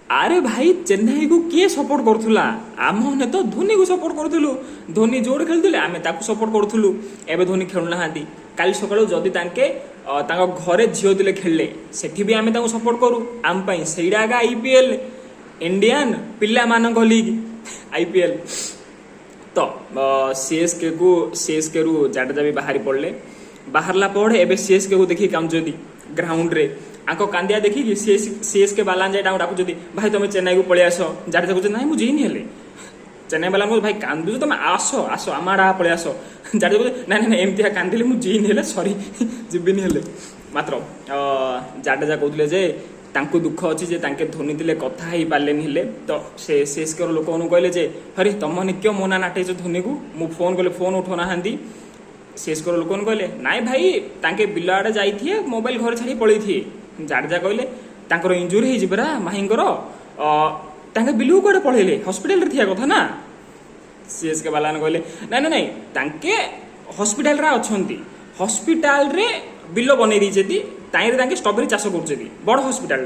अरे भाई चेन्नई को किए सपोर्ट करूला आम मैंने तो धोनी को सपोर्ट करूँ धोनी जोड़े खेलुले आम सपोर्ट करूँ एवं धोनी खेलुना काली सका जदि घरे झील दिले खेलले सेठी भी आम सपोर्ट करूँ आम से आईपीएल इंडियन पिला मान लीग आईपीएल तो सीएसके रु जाडेजा भी बाहरी पड़े बाहरला पड़े एवं सीएसके को देखिए कांदी ग्राउंड रे आको कांदिया देखिए सीएसके बाला जाए डाकुच भाई तुम चेन्नई को पलि आस जाडेजा कहते ना मुझे जीनी हेले चेन्नई बाला भाई कांदुच तुम आस आस आम आड़ा पलि आस जाडेजा कहते ना ना एमती कांदिले मुझे जीनी हेले सरी जीविनी हेले मात्र जाडेजा कहते जे तांको दुख अच्छी जे तांके धोनी दिले कथा ही पार्लेनी हेले तो से सीएसके लोक कहले जे अरे तुम क्यों मोना नाटेज धोनी को मु फोन कले फोन उठौना सीएसके लोक कहले नाई भाई तांके बिल आड़े जाइए मोबाइल घर छाड़ी पलि थी जाडेजा कहले इंजुरी हो परा माहींकर बिलू कड़े पढ़ेले हस्पिटाल थिया कथा ना सीएसके बाला कहले ना ना नाई तांके हस्पिटाल अच्छा हस्पिटाल बिल बनई ताई स्ट्रॉबेरी चाष कर बड़ हस्पिटाल